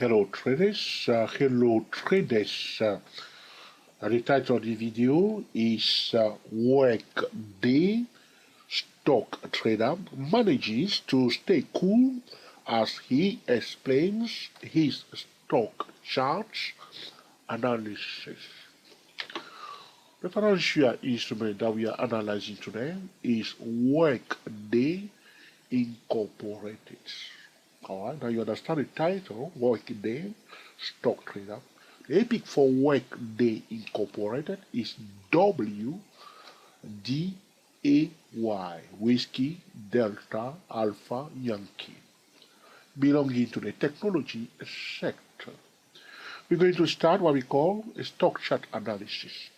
Hello traders, the title of the video is Workday stock trader manages to stay cool as he explains his stock charts analysis. The financial instrument that we are analyzing today is Workday Incorporated. Alright, now you understand the title, Workday Stock Trader. The epic for Workday Incorporated is WDAY, Whiskey Delta Alpha Yankee, belonging to the technology sector. We're going to start what we call a stock chart analysis.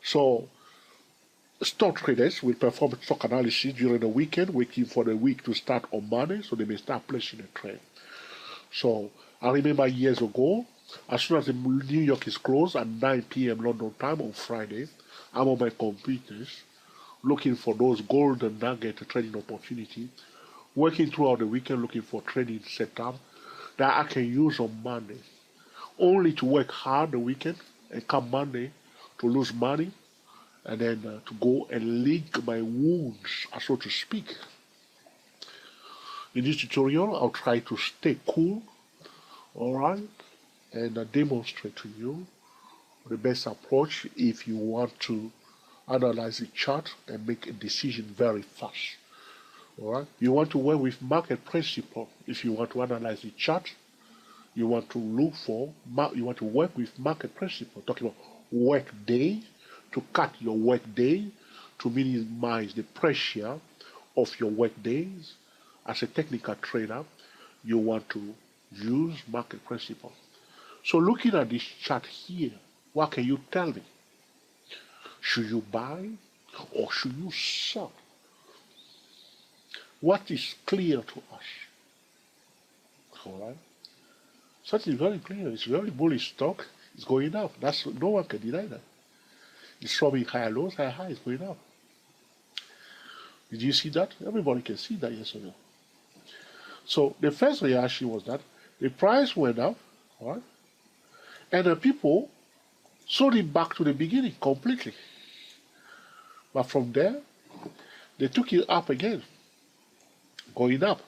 So, stock traders will perform stock analysis during the weekend, waiting for the week to start on Monday, so they may start placing a trade. So I remember years ago, as soon as New York is closed at 9 p.m. London time on Friday, I'm on my computers looking for those golden nugget trading opportunity, working throughout the weekend looking for trading setup that I can use on Monday, only to work hard the weekend and come Monday to lose money, and then to go and lick my wounds, so to speak. In this tutorial, I'll try to stay cool, alright, and demonstrate to you the best approach if you want to analyze the chart and make a decision very fast. Alright, you want to work with market principle. If you want to analyze the chart, you want to work with market principle. Talking about Workday, to cut your work day, to minimize the pressure of your work days. As a technical trader, you want to use market principle. So looking at this chart here, what can you tell me? Should you buy or should you sell? What is clear to us? Alright? Something is very clear. It's very bullish stock. It's going up. No one can deny that. It's showing higher lows, higher highs going up. Did you see that? Everybody can see that, yes or no? So the first reaction was that the price went up, right? And the people sold it back to the beginning completely. But from there, they took it up again, going up.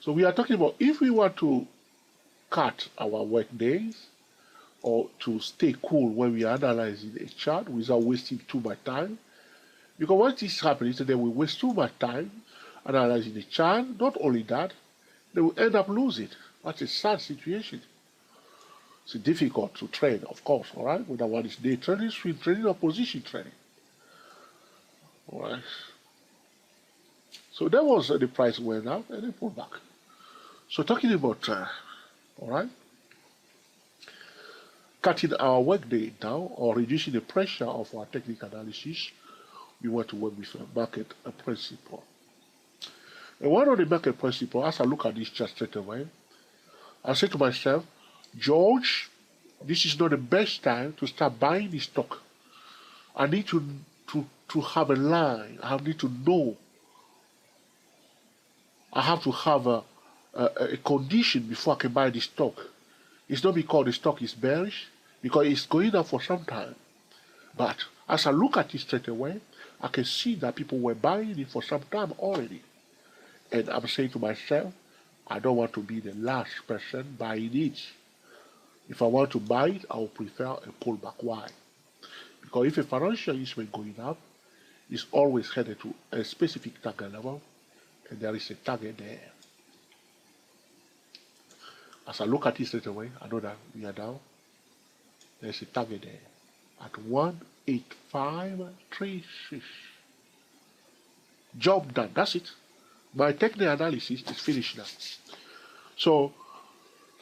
So we are talking about if we want to cut our work days, or to stay cool when we are analyzing a chart without wasting too much time. Because what is happening is that we waste too much time analyzing the chart. Not only that, they will end up losing. That's a sad situation. It's difficult to trade, of course, all right? Whether one is day trading, swing trading, or position trading. All right. So that was the price went up and then pulled back. So talking about, all right, cutting our workday down or reducing the pressure of our technical analysis, we want to work with a market principle. And one of the market principles, as I look at this chart straight away, I say to myself, George, this is not the best time to start buying this stock. I need to have a line. I need to know. I have to have a condition before I can buy this stock. It's not because the stock is bearish, because it's going up for some time. But as I look at it straight away, I can see that people were buying it for some time already. And I'm saying to myself, I don't want to be the last person buying it. If I want to buy it, I will prefer a pullback. Why? Because if a financial instrument going up, it's always headed to a specific target level, and there is a target there. As I look at it straight away, I know that we are down. There's a target there at 18536. Job done. That's it. My technical analysis is finished now. So,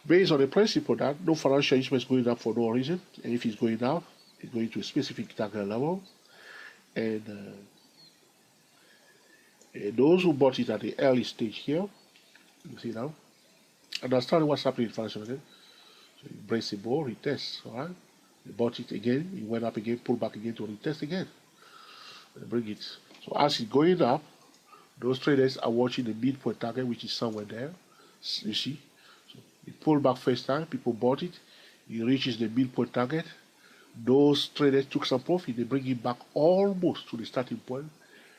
based on the principle that no financial instrument is going up for no reason, and if it's going up, it's going to a specific target level, and those who bought it at the early stage here, you see now, understand what's happening in financial market. So you brace the ball, retest, all right? You bought it again, it went up again, pull back again to retest again. And bring it. So as it's going up, those traders are watching the midpoint target, which is somewhere there. You see? So it pull back first time, people bought it, it reaches the midpoint target. Those traders took some profit, they bring it back almost to the starting point,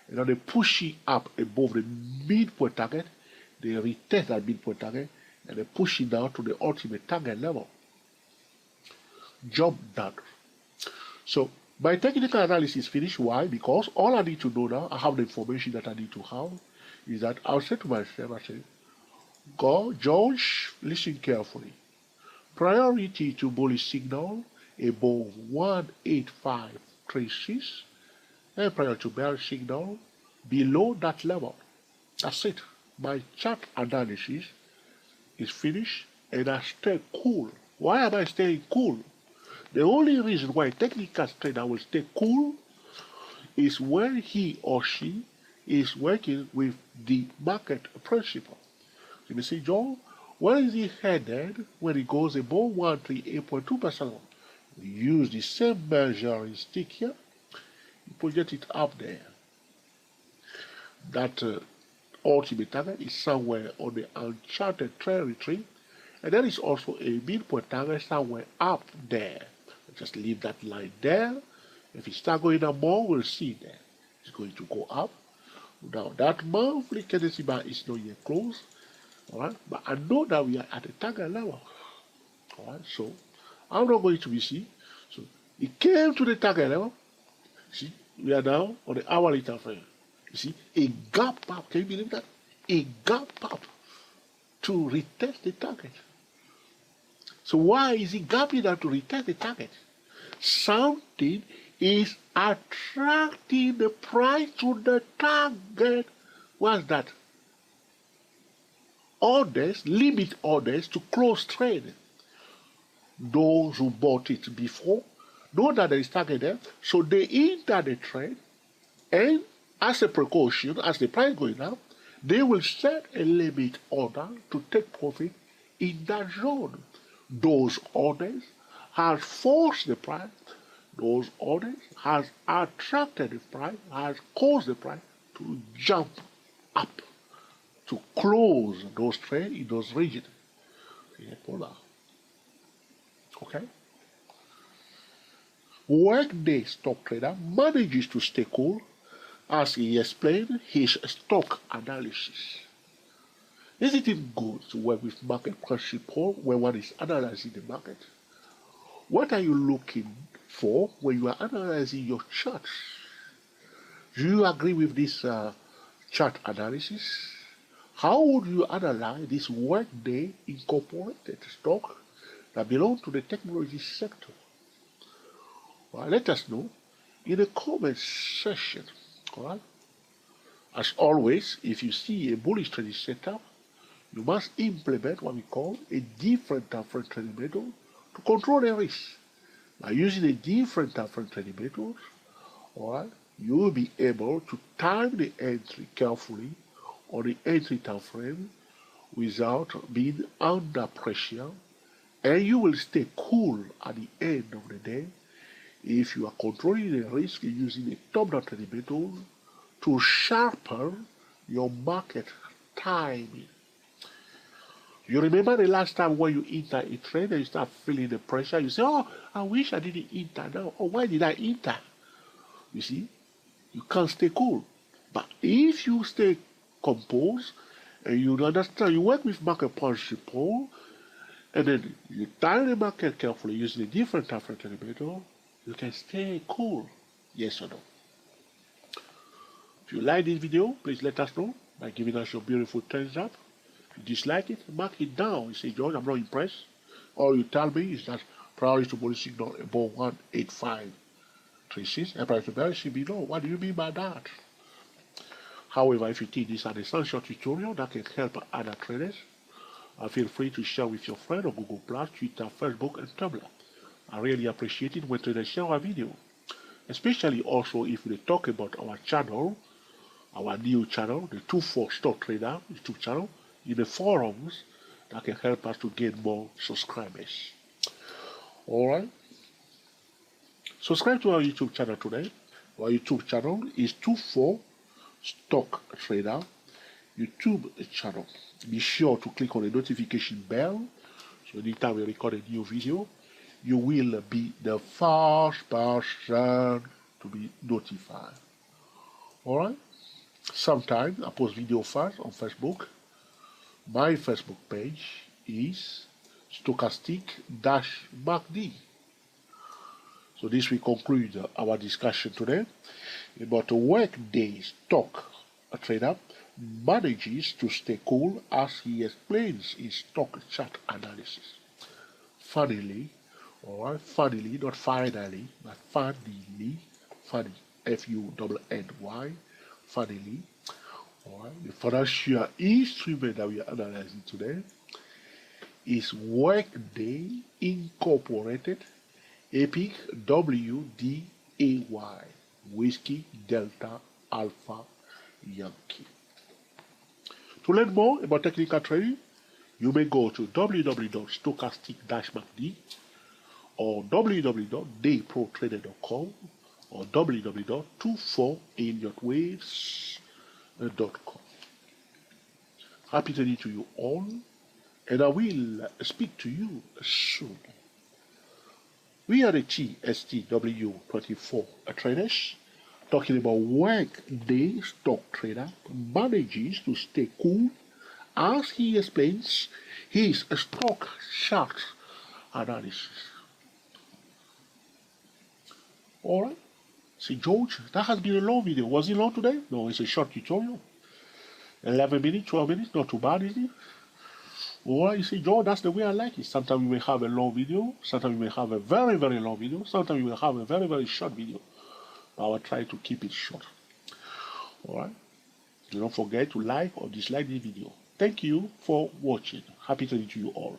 and now they push it up above the midpoint target, they retest that midpoint target, and they push it down to the ultimate target level. Job done. So my technical analysis is finished. Why? Because all I need to know now, I have the information that I need to have, is that I'll say to myself, I say, go, George, listen carefully. Priority to bullish signal above 18536 and prior to bearish signal below that level. That's it. My chart analysis is finished and I stay cool. Why am I staying cool? The only reason why a technical trader will stay cool is when he or she is working with the market principle. You may say, John, where is he headed when it goes above 138.2%? We use the same measuring stick here. You project it up there. That ultimate target is somewhere on the uncharted territory, and there is also a midpoint target somewhere up there. Just leave that line there. If it starts going up more, we'll see there. It's going to go up. Now that monthly tendency bar is not yet closed. Alright, but I know that we are at a target level. Alright, so I'm not going to be see. So it came to the target level. See, we are now on the hourly time frame. You see, a gap up. Can you believe that? A gap up to retest the target. So why is it gapping up to retest the target? Something is attracting the price to the target. What's that? Orders, limit orders to close trade. Those who bought it before know that there is target there, so they enter the trade, and as a precaution, as the price going up, they will set a limit order to take profit in that zone. Those orders have forced the price, those orders has attracted the price, has caused the price to jump up, to close those trades in those regions. Okay? Workday stock trader manages to stay cool as he explained his stock analysis. Isn't it good to work with market principle when one is analyzing the market? What are you looking for when you are analyzing your charts? Do you agree with this chart analysis? How would you analyze this Workday Incorporated stock that belongs to the technology sector? Well, let us know in the comment section. All right? As always, if you see a bullish trading setup, you must implement what we call a different time frame trading method to control the risk. By using a different time frame trading method, all right, you will be able to time the entry carefully on the entry time frame without being under pressure, and you will stay cool at the end of the day if you are controlling the risk using a top-down trading method to sharpen your market timing. You remember the last time when you enter a trade and you start feeling the pressure, you say, oh, I wish I didn't enter now. Oh, why did I enter? You see, you can't stay cool. But if you stay composed and you understand, you work with market principle, and then you time the market carefully using a different time frame trading method, you can stay cool. Yes or no? If you like this video, please let us know by giving us your beautiful thumbs up. If you dislike it, mark it down. You say, George, I'm not impressed. All you tell me is that priority to bullish signal above 18536 and priority to bearish should be low. What do you mean by that? However, if you think this is an essential tutorial that can help other traders, feel free to share with your friend on Google+, Twitter, Facebook, and Tumblr. I really appreciate it when traders share our video, especially also if they talk about our channel, our new channel, the 24 Stock Trader YouTube channel, in the forums that can help us to gain more subscribers. Alright? Subscribe to our YouTube channel today. Our YouTube channel is 24 Stock Trader YouTube channel. Be sure to click on the notification bell So anytime we record a new video, you will be the first person to be notified. Alright? Sometimes I post video first on Facebook. My Facebook page is stochastic-MACD. So this will conclude our discussion today about a Workday stock trader manages to stay cool as he explains his stock chart analysis. Funnily, alright, funnily, not finally, but funnily, funny, F-U-N-N-Y, funnily, alright, the financial instrument that we are analyzing today is Workday Incorporated Epic WDAY, Whiskey Delta Alpha Yankee. To learn more about technical trading, you may go to www.stochastic-macd or www.dayprotrader.com or www.24inyourwaves.com. Happy trading to you all, and I will speak to you soon. We are the TSTW24 traders talking about Workday stock trader manages to stay cool as he explains his stock chart analysis. Alright, see George, that has been a long video. Was it long today? No, it's a short tutorial. 11 minutes, 12 minutes, not too bad, is it? Well, you see, Joe, that's the way I like it. Sometimes we may have a long video, sometimes we may have a very, very long video, sometimes we may have a very, very short video. I will try to keep it short. Alright? Do not forget to like or dislike this video. Thank you for watching. Happy trading to you all.